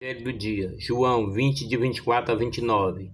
Evangelho do dia, João 20, de 24 a 29.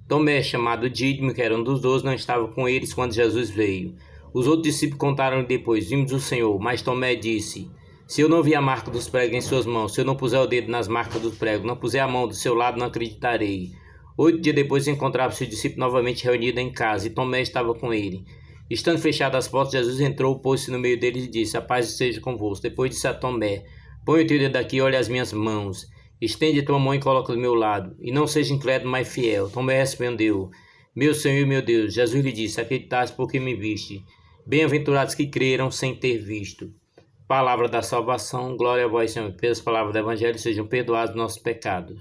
Tomé, chamado Dídimo, que era um dos 12, não estava com eles quando Jesus veio. Os outros discípulos contaram-lhe depois: Vimos o Senhor. Mas Tomé disse: Se eu não vi a marca dos pregos em suas mãos, se eu não puser o dedo nas marcas dos pregos, não puser a mão do seu lado, não acreditarei. 8 dias depois encontrava-se o discípulo novamente reunido em casa, e Tomé estava com ele. Estando fechadas as portas, Jesus entrou, pôs-se no meio deles e disse: A paz esteja convosco. Depois disse a Tomé: Põe o teu dedo aqui e olha as minhas mãos. Estende a tua mão e coloca do meu lado, e não seja incrédulo, mas fiel. Tomé respondeu: Meu Senhor e meu Deus. Jesus lhe disse: Acreditaste porque me viste. Bem-aventurados que creram sem ter visto. Palavra da salvação, glória a vós, Senhor. Pelas palavras do Evangelho sejam perdoados nossos pecados.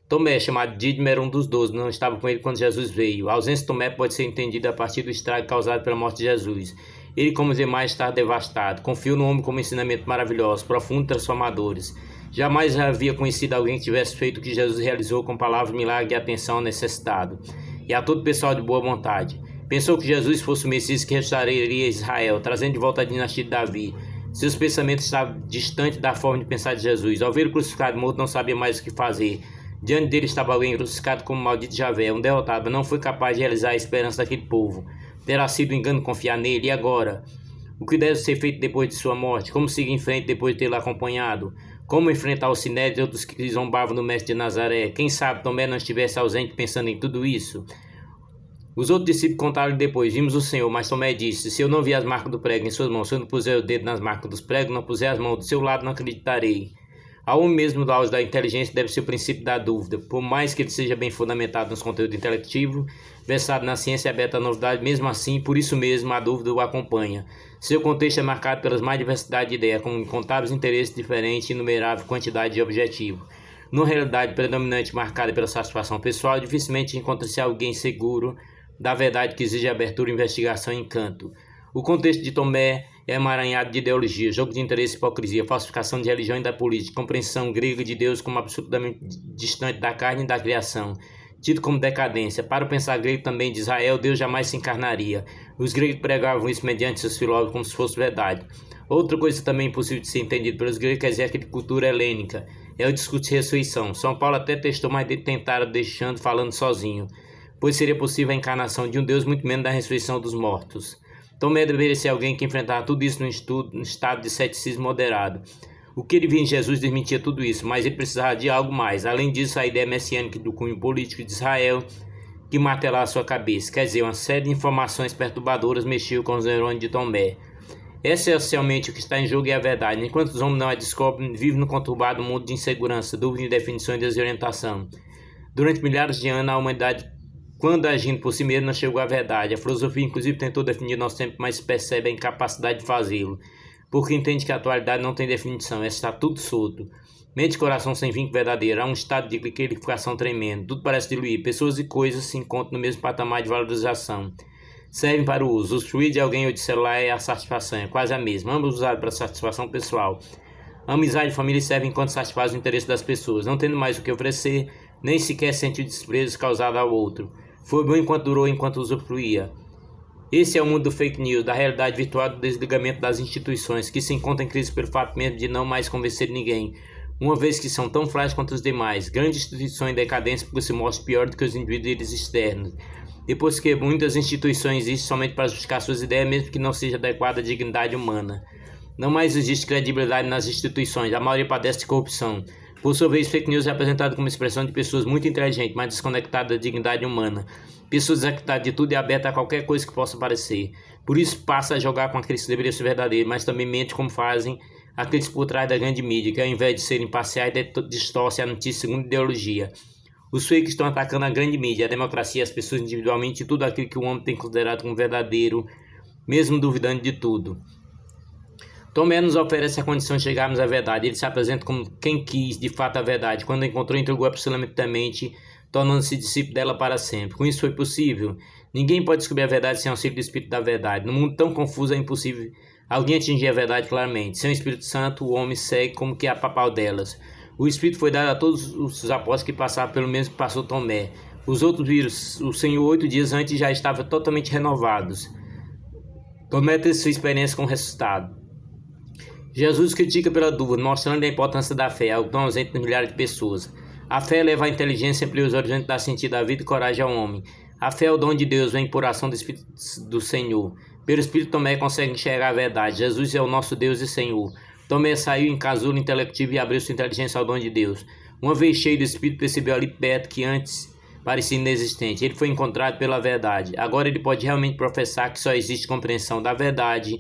Tomé, chamado Dídimo, era um dos 12, não estava com ele quando Jesus veio. A ausência de Tomé pode ser entendida a partir do estrago causado pela morte de Jesus. Ele, como os demais, estava devastado. Confiou no homem como ensinamento maravilhoso, profundo e transformadores. Jamais havia conhecido alguém que tivesse feito o que Jesus realizou com palavras, milagre e atenção ao necessitado, e a todo pessoal de boa vontade. Pensou que Jesus fosse o Messias que restauraria Israel, trazendo de volta a dinastia de Davi. Seus pensamentos estavam distantes da forma de pensar de Jesus. Ao ver o crucificado morto, não sabia mais o que fazer. Diante dele estava alguém crucificado como maldito Javé, um derrotado, mas não foi capaz de realizar a esperança daquele povo. Terá sido um engano confiar nele, e agora? O que deve ser feito depois de sua morte? Como seguir em frente depois de tê-lo acompanhado? Como enfrentar os sinédrios e outros que zombavam do mestre de Nazaré? Quem sabe Tomé não estivesse ausente pensando em tudo isso? Os outros discípulos contaram-lhe depois: Vimos o Senhor. Mas Tomé disse: Se eu não vi as marcas do prego em suas mãos, se eu não puser o dedo nas marcas dos pregos, não puser as mãos do seu lado, não acreditarei. Ao homem mesmo do auge da inteligência deve ser o princípio da dúvida. Por mais que ele seja bem fundamentado nos conteúdos intelectivos, versado na ciência e aberto à novidade, mesmo assim, por isso mesmo, a dúvida o acompanha. Seu contexto é marcado pelas mais diversidade de ideias, com incontáveis interesses diferentes e inumerável quantidade de objetivos. Numa realidade predominante marcada pela satisfação pessoal, dificilmente encontra-se alguém seguro da verdade que exige abertura, investigação e encanto. O contexto de Tomé é emaranhado de ideologia, jogo de interesse, hipocrisia, falsificação de religião e da política, compreensão grega de Deus como absolutamente distante da carne e da criação, tido como decadência. Para o pensar grego também de Israel, Deus jamais se encarnaria. Os gregos pregavam isso mediante seus filósofos como se fosse verdade. Outra coisa também impossível de ser entendida pelos gregos é dizer que a cultura helênica é o discurso de ressurreição. São Paulo até testou, mas tentaram deixando falando sozinho, pois seria possível a encarnação de um Deus, muito menos da ressurreição dos mortos. Tomé deveria ser alguém que enfrentava tudo isso no estado de ceticismo moderado. O que ele via em Jesus desmentia tudo isso, mas ele precisava de algo mais. Além disso, a ideia messiânica do cunho político de Israel que martelava sua cabeça, quer dizer, uma série de informações perturbadoras mexiam com os neurônios de Tomé. Essencialmente, o que está em jogo é a verdade. Enquanto os homens não a descobrem, vivem no conturbado mundo de insegurança, dúvida, indefinição e desorientação. Durante milhares de anos, a humanidade, quando agindo por si mesmo, não chegou à verdade. A filosofia, inclusive, tentou definir nosso tempo, mas percebe a incapacidade de fazê-lo, porque entende que a atualidade não tem definição, está tudo solto. Mente e coração sem vínculo verdadeiro, há um estado de liqueficação tremendo, tudo parece diluir, pessoas e coisas se encontram no mesmo patamar de valorização. Servem para o uso, usufruir de alguém ou de celular é a satisfação, é quase a mesma, ambos usados para satisfação pessoal. A amizade e família servem enquanto satisfaz o interesse das pessoas, não tendo mais o que oferecer, nem sequer sentir o desprezo causado ao outro. Foi bom enquanto durou, enquanto usufruía. Esse é o mundo do fake news, da realidade virtual, do desligamento das instituições, que se encontram em crise pelo fato mesmo de não mais convencer ninguém, uma vez que são tão frágeis quanto os demais. Grandes instituições em decadência porque se mostram pior do que os indivíduos externos. Depois que muitas instituições existem somente para justificar suas ideias, mesmo que não seja adequada à dignidade humana. Não mais existe credibilidade nas instituições, a maioria padece de corrupção. Por sua vez, fake news é apresentado como expressão de pessoas muito inteligentes, mas desconectadas da dignidade humana. Pessoas desacreditadas de tudo e abertas a qualquer coisa que possa parecer. Por isso passa a jogar com aqueles que deveriam ser verdadeiros, mas também mente como fazem aqueles por trás da grande mídia, que ao invés de serem imparciais, distorcem a notícia segundo ideologia. Os fakes estão atacando a grande mídia, a democracia, as pessoas individualmente e tudo aquilo que o homem tem considerado como verdadeiro, mesmo duvidando de tudo. Tomé nos oferece a condição de chegarmos à verdade. Ele se apresenta como quem quis, de fato, a verdade. Quando a encontrou, entregou absolutamente, tornando-se discípulo dela para sempre. Com isso foi possível. Ninguém pode descobrir a verdade sem auxílio do Espírito da verdade. No mundo tão confuso é impossível alguém atingir a verdade claramente. Sem o Espírito Santo, o homem segue como que a papal delas. O Espírito foi dado a todos os apóstolos que passaram pelo mesmo que passou Tomé. Os outros viram o Senhor 8 dias antes e já estavam totalmente renovados. Tomé teve sua experiência com o ressuscitado. Jesus critica pela dúvida, mostrando a importância da fé, algo tão ausente em milhares de pessoas. A fé leva a inteligência, amplia os horizontes, dá sentido à vida e coragem ao homem. A fé é o dom de Deus, vem por ação do Espírito do Senhor. Pelo Espírito Tomé consegue enxergar a verdade. Jesus é o nosso Deus e Senhor. Tomé saiu em casulo intelectivo e abriu sua inteligência ao dom de Deus. Uma vez cheio do Espírito, percebeu ali perto que antes parecia inexistente. Ele foi encontrado pela verdade. Agora ele pode realmente professar que só existe compreensão da verdade,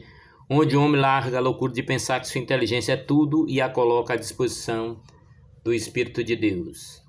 onde o homem larga a loucura de pensar que sua inteligência é tudo e a coloca à disposição do Espírito de Deus.